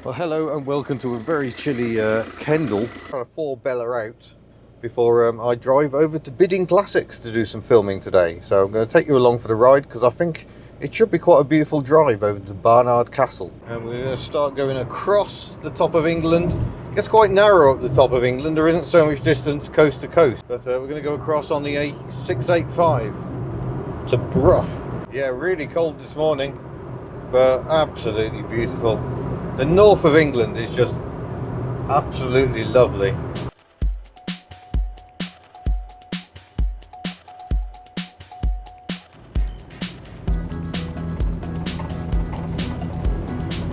Well, hello and welcome to a very chilly Kendal. Trying to thaw Bella out before I drive over to Bidding Classics to do some filming today. So I'm going to take you along for the ride because I think it should be quite a beautiful drive over to Barnard Castle. And we're going to start going across the top of England. It gets quite narrow up the top of England. There isn't so much distance coast to coast. But we're going to go across on the A685 to Brough. Yeah, really cold this morning, but absolutely beautiful. The north of England is just absolutely lovely.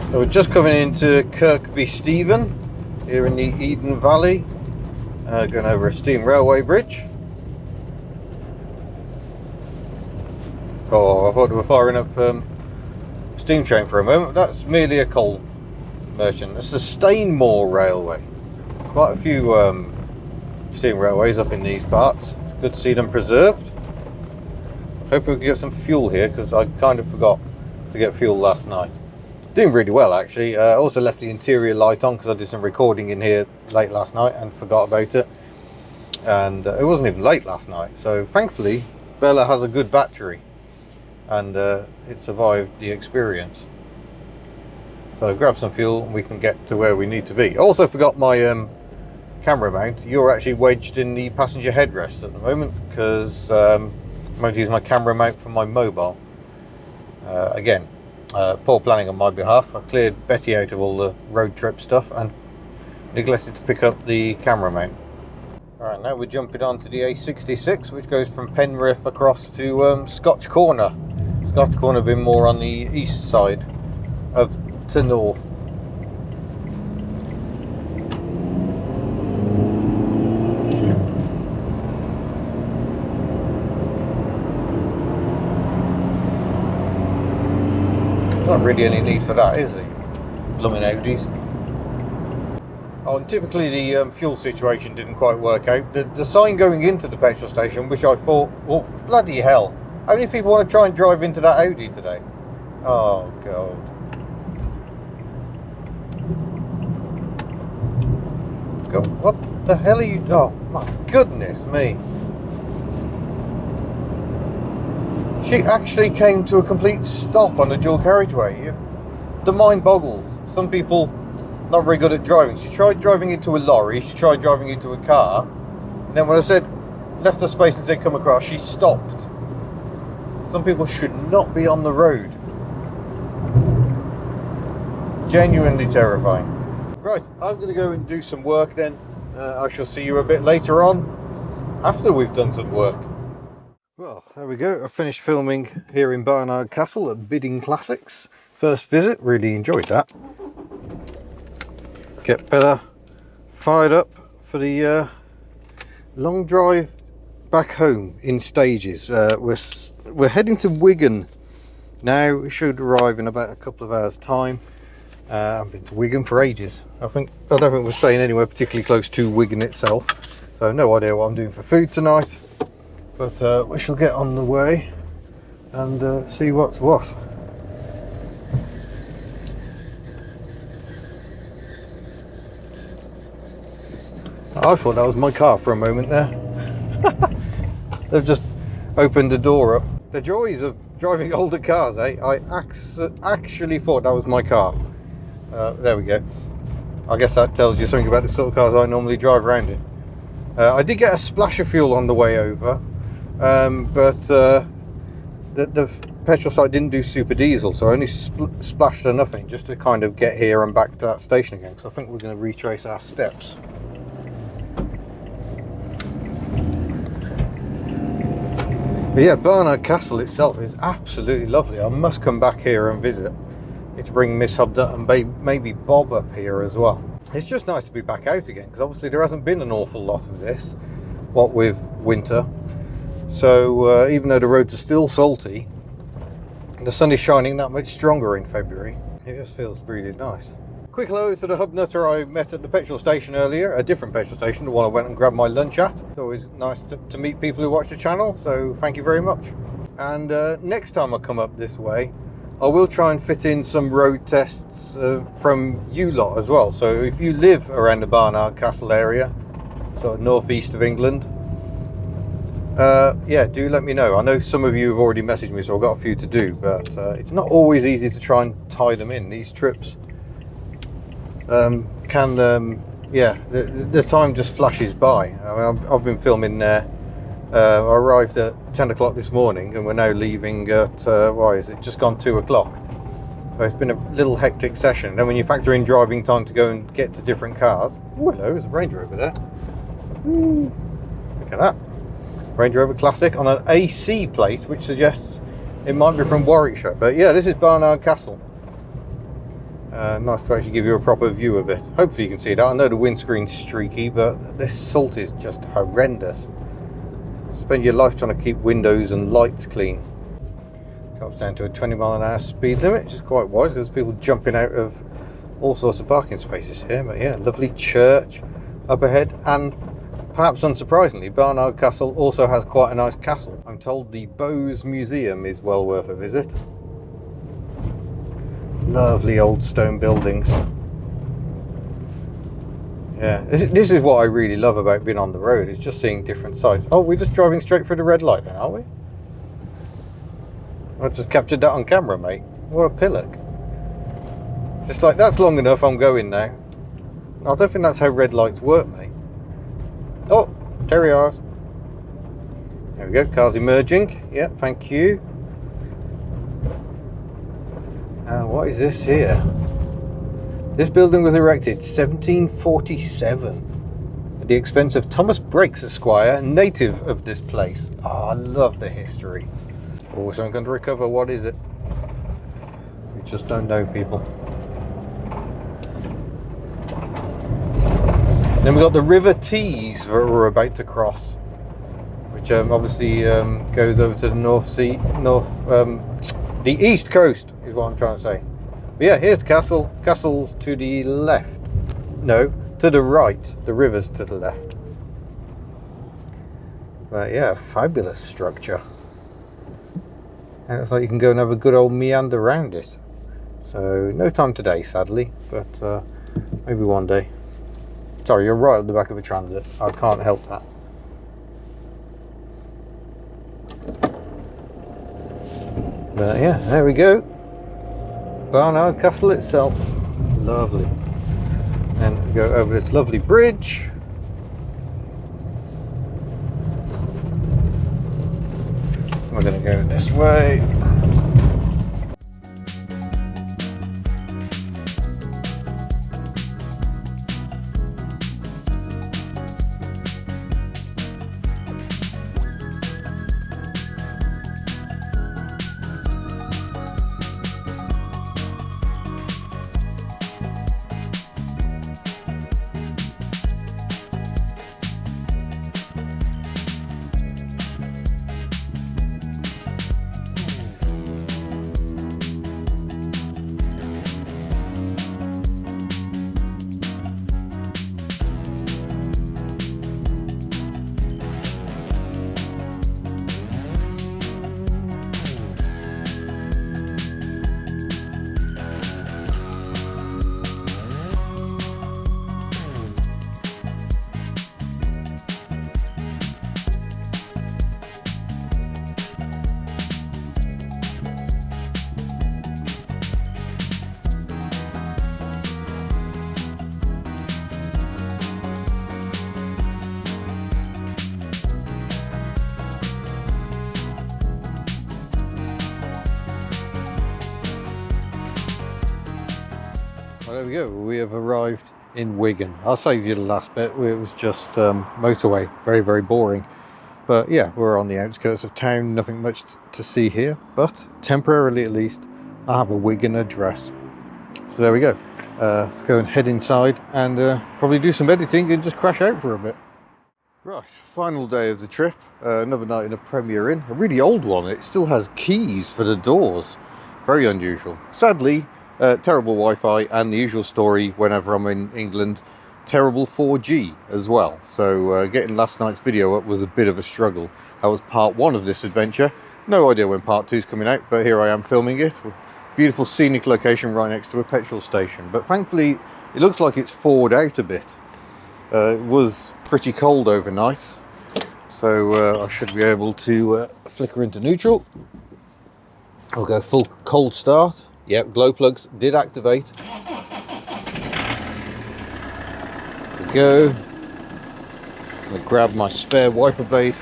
So we're just coming into Kirkby Stephen here in the Eden Valley, going over a steam railway bridge. Oh, I thought we were firing up steam train for a moment. That's merely a coal merchant. It's the Stainmore Railway. Quite a few steam railways up in these parts. It's good to see them preserved. Hope we can get some fuel here because I kind of forgot to get fuel last night. Doing really well actually. I also left the interior light on because I did some recording in here late last night and forgot about it. And it wasn't even late last night. So thankfully Bella has a good battery and it survived the experience. So grab some fuel and we can get to where we need to be. I also forgot my camera mount. You're actually wedged in the passenger headrest at the moment because I'm going to use my camera mount for my mobile. Again, poor planning on my behalf. I cleared Betty out of all the road trip stuff and neglected to pick up the camera mount. Alright, now we're jumping onto the A66 which goes from Penrith across to Scotch Corner. Scotch Corner being more on the east side of to north. There's not really any need for that, is there? Blooming Audis. Oh, and typically the fuel situation didn't quite work out. The sign going into the petrol station, which I thought, well, bloody hell, how many people want to try and drive into that Audi today? Oh god. What the hell are you? Oh my goodness me. She actually came to a complete stop on the dual carriageway. The mind boggles. Some people not very good at driving. She tried driving into a lorry, she tried driving into a car, and then when I said left her space and said come across, she stopped. Some people should not be on the road. Genuinely terrifying. Right, I'm going to go and do some work then. I shall see you a bit later on after we've done some work. Well, there we go. I finished filming here in Barnard Castle at Bidding Classics. First visit, really enjoyed that. Get Bella fired up for the long drive back home in stages. We're heading to Wigan now. We should arrive in about a couple of hours time. I've been to Wigan for ages. I don't think we're staying anywhere particularly close to Wigan itself, so no idea what I'm doing for food tonight, but we shall get on the way and see what's what. I thought that was my car for a moment there. They've just opened the door up. The joys of driving older cars, eh? I actually thought that was my car. There we go. I guess that tells you something about the sort of cars I normally drive around in. I did get a splash of fuel on the way over, but the petrol site didn't do super diesel, so I only splashed enough in just to kind of get here and back to that station again, because I think we're going to retrace our steps. But yeah, Barnard Castle itself is absolutely lovely. I must come back here and visit. Need to bring Miss Hubnut and maybe Bob up here as well. It's just nice to be back out again because obviously there hasn't been an awful lot of this, what with winter. So even though the roads are still salty, the sun is shining that much stronger in February. It just feels really nice. Quick hello to the Hubnutter I met at the petrol station earlier, a different petrol station, the one I went and grabbed my lunch at. It's always nice to meet people who watch the channel, so thank you very much. And next time I come up this way, I will try and fit in some road tests from you lot as well. So if you live around the Barnard Castle area, sort of northeast of England, yeah, do let me know. I know some of you have already messaged me, so I've got a few to do, but it's not always easy to try and tie them in. These trips yeah, the time just flashes by. I mean, I've been filming there. I arrived at 10 o'clock this morning and we're now leaving at, why is it just gone 2 o'clock? So it's been a little hectic session. And then when you factor in driving time to go and get to different cars. Oh, hello, there's a Range Rover there. Ooh, look at that. Range Rover Classic on an AC plate, which suggests it might be from Warwickshire. But yeah, this is Barnard Castle. Nice to actually give you a proper view of it. Hopefully you can see that. I know the windscreen's streaky, but this salt is just horrendous. Spend your life trying to keep windows and lights clean. Comes down to a 20-mile-an-hour speed limit, which is quite wise because people jumping out of all sorts of parking spaces here. But yeah, lovely church up ahead, and perhaps unsurprisingly, Barnard Castle also has quite a nice castle. I'm told the Bowes Museum is well worth a visit. Lovely old stone buildings. Yeah, this is what I really love about being on the road. It's just seeing different sights. Oh, we're just driving straight through the red light then, are we? I just captured that on camera, mate. What a pillock. Just like, that's long enough, I'm going now. I don't think that's how red lights work, mate. Oh, there we are. There we go, cars emerging. Yeah, thank you. What is this here? This building was erected 1747 at the expense of Thomas Breaks, Esquire, native of this place. Oh, I love the history. Oh, so I'm going to recover. What is it? We just don't know, people. Then we've got the River Tees that we're about to cross, which obviously goes over to the the east coast is what I'm trying to say. But yeah, here's the castle. Castle's to the left. No, to the right. The river's to the left. But yeah, fabulous structure. And it's like you can go and have a good old meander around it. So no time today, sadly, but maybe one day. Sorry, you're right at the back of a transit. I can't help that. But yeah, there we go. Barnard Castle itself. Lovely. And go over this lovely bridge. We're going to go this way. Well, there we go. We have arrived in Wigan. I'll save you the last bit. It was just motorway. Very, very boring. But yeah, we're on the outskirts of town. Nothing much to see here. But temporarily at least, I have a Wigan address. So there we go. Let's go and head inside and probably do some editing and just crash out for a bit. Right, final day of the trip. Another night in a Premier Inn. A really old one. It still has keys for the doors. Very unusual. Sadly, terrible Wi-Fi, and the usual story whenever I'm in England, terrible 4G as well. So getting last night's video up was a bit of a struggle. That was part one of this adventure. No idea when part two is coming out, but here I am filming it. beautiful scenic location right next to a petrol station. But thankfully, it looks like it's thawed out a bit. It was pretty cold overnight, so I should be able to flicker into neutral. I'll go full cold start. Yep, glow plugs did activate. There we go. I'm going to grab my spare wiper blade.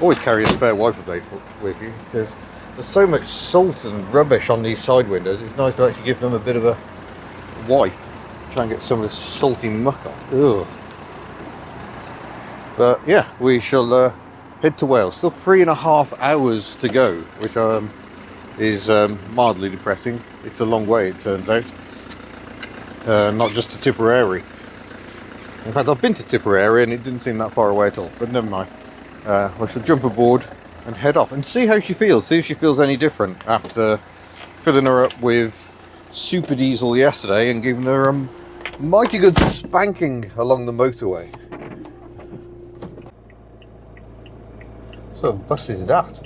Always carry a spare wiper blade with you, because there's so much salt and rubbish on these side windows. It's nice to actually give them a bit of a wipe. Try and get some of this salty muck off. Ugh. But yeah, we shall head to Wales. Still 3.5 hours to go, which is mildly depressing. It's a long way, it turns out. Not just to Tipperary. In fact, I've been to Tipperary and it didn't seem that far away at all, but never mind. I shall jump aboard and head off and see how she feels, see if she feels any different after filling her up with super diesel yesterday and giving her a mighty good spanking along the motorway. So, what bus is that?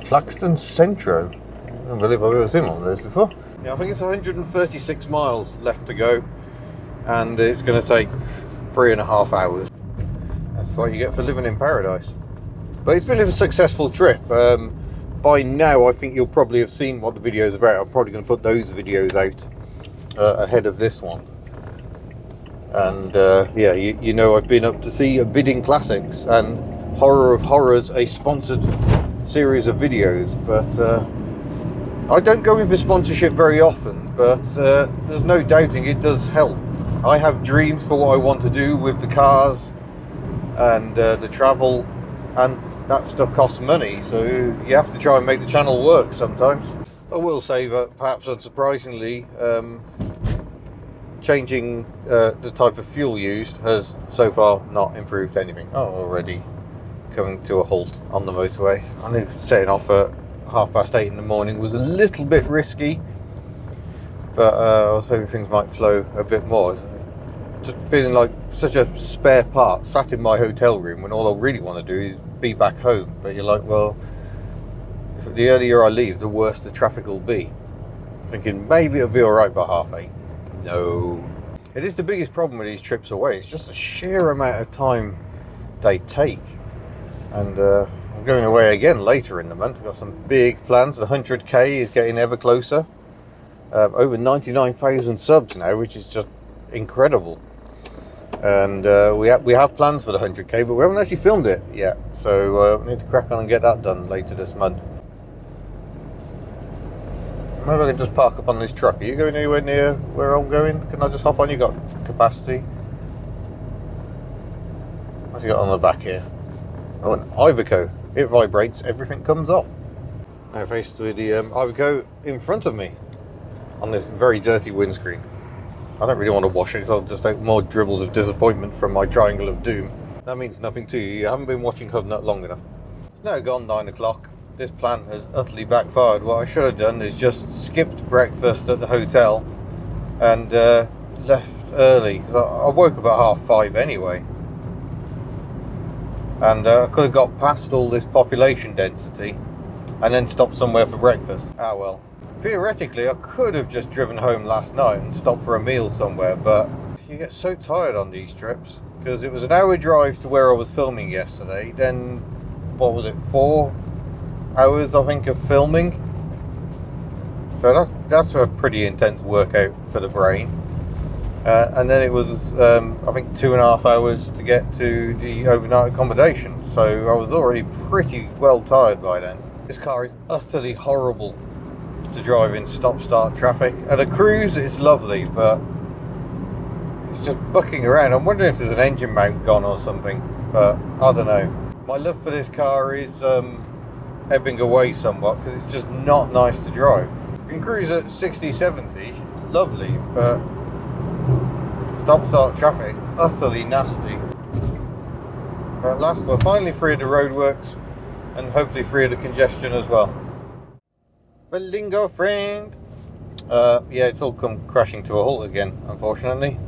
Flaxton Centro. I don't believe I've ever seen one of those before. Yeah, I think it's 136 miles left to go, and it's going to take 3.5 hours. That's what you get for living in paradise. But it's been a successful trip. By now, I think you'll probably have seen what the video is about. I'm probably going to put those videos out ahead of this one. And yeah, you know I've been up to see Bidding Classics and Horror of Horrors, a sponsored series of videos, but I don't go in for sponsorship very often, but there's no doubting it does help. I have dreams for what I want to do with the cars and the travel, and that stuff costs money, so you have to try and make the channel work sometimes. I will say that perhaps unsurprisingly, changing the type of fuel used has so far not improved anything. Oh, already coming to a halt on the motorway. I knew setting off at 8:30 in the morning was a little bit risky, but I was hoping things might flow a bit more. Just feeling like such a spare part sat in my hotel room when all I really want to do is be back home. But you're like, well, if the earlier I leave, the worse the traffic will be. Thinking maybe it'll be alright by 8:30. No. It is the biggest problem with these trips away. It's just the sheer amount of time they take. And I'm going away again later in the month. We've got some big plans. The 100k is getting ever closer. Over 99,000 subs now, which is just incredible. And we have plans for the 100k, but we haven't actually filmed it yet. So we need to crack on and get that done later this month. Maybe I can just park up on this truck. Are you going anywhere near where I'm going? Can I just hop on? You got capacity? What's you got on the back here? Oh, an Iveco. It vibrates, everything comes off. Now faced with the Iveco in front of me on this very dirty windscreen. I don't really want to wash it because I'll just take more dribbles of disappointment from my triangle of doom. That means nothing to you. You haven't been watching Hubnut long enough. It's now gone 9 o'clock. This plan has utterly backfired. What I should have done is just skipped breakfast at the hotel and left early, because I woke up at 5:30 anyway. And I could have got past all this population density and then stopped somewhere for breakfast. Ah well. Theoretically, I could have just driven home last night and stopped for a meal somewhere, but you get so tired on these trips, because it was an hour drive to where I was filming yesterday, then, what was it, 4 hours I think of filming. So that's a pretty intense workout for the brain. And then it was I think 2.5 hours to get to the overnight accommodation, so I was already pretty well tired by then. This car is utterly horrible to drive in stop-start traffic. At a cruise it's lovely, but it's just bucking around. I'm wondering if there's an engine mount gone or something, but I don't know. My love for this car is ebbing away somewhat, because it's just not nice to drive. You can cruise at 60, 70, lovely, but stop-start traffic, utterly nasty. But at last, we're finally free of the roadworks, and hopefully free of the congestion as well. Berlingo friend! Yeah, it's all come crashing to a halt again, unfortunately.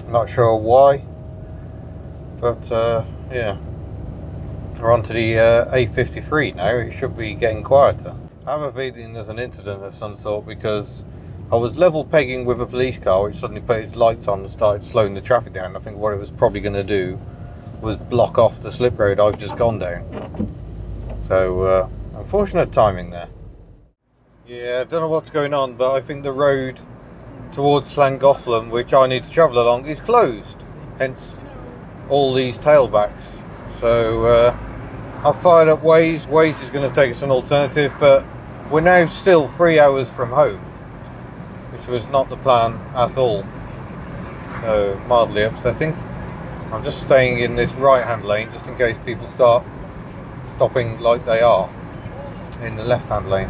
Not sure why, but yeah. We're on to the A53 now. It should be getting quieter. I have a feeling there's an incident of some sort, because I was level pegging with a police car which suddenly put its lights on and started slowing the traffic down. I think what it was probably going to do was block off the slip road I've just gone down. So unfortunate timing there. Yeah, I don't know what's going on, but I think the road towards Llangollen, which I need to travel along, is closed. Hence all these tailbacks. So I've fired up Waze. Waze is going to take us an alternative, but we're now still 3 hours from home, which was not the plan at all. So mildly upsetting. I'm just staying in this right hand lane just in case people start stopping like they are in the left hand lane.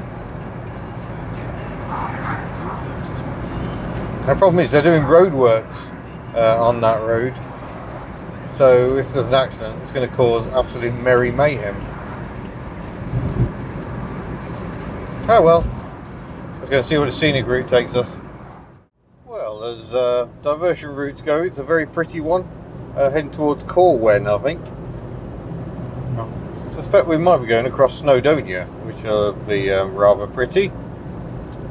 The problem is they're doing roadworks on that road, so if there's an accident it's going to cause absolute merry mayhem. Oh well, let's go see where the scenic route takes us. Well, as diversion routes go, it's a very pretty one, heading towards Corwen, I think. I suspect we might be going across Snowdonia, which will be rather pretty.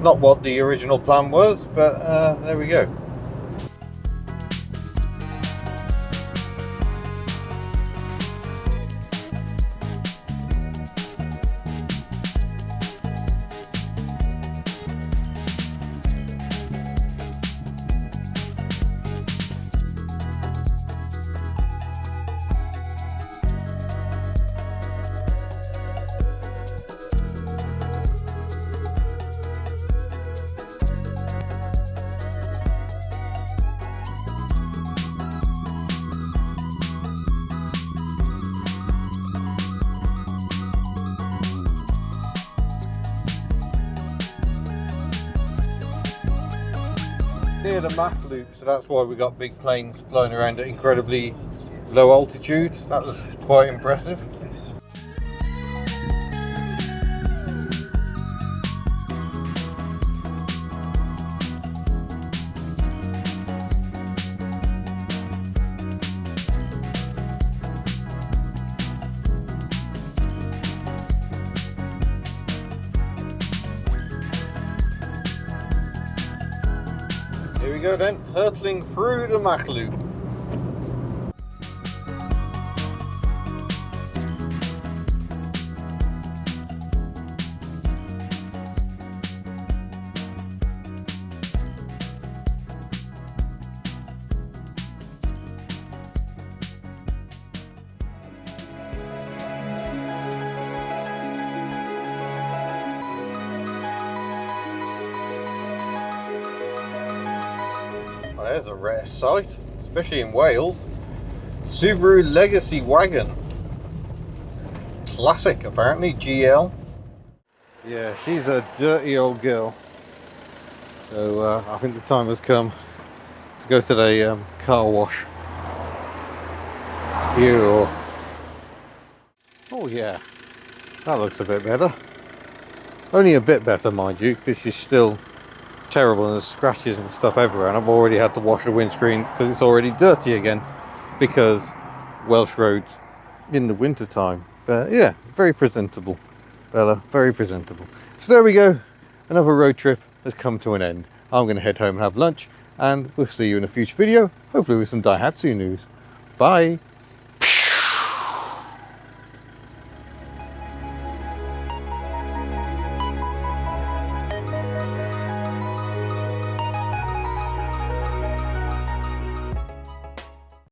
Not what the original plan was, but there we go. Near the Mach Loop, so that's why we got big planes flying around at incredibly low altitudes. That was quite impressive. Here we go then, hurtling through the Mach Loop. There's a rare sight, especially in Wales. Subaru Legacy wagon. Classic, apparently, GL. Yeah, she's a dirty old girl. So I think the time has come to go to the car wash. Ew. Oh yeah, that looks a bit better. Only a bit better, mind you, because she's still terrible and there's scratches and stuff everywhere, and I've already had to wash the windscreen because it's already dirty again, because Welsh roads in the winter time. But yeah, very presentable, Bella, very presentable. So there we go, another road trip has come to an end. I'm going to head home and have lunch, and we'll see you in a future video, hopefully with some Daihatsu news. Bye.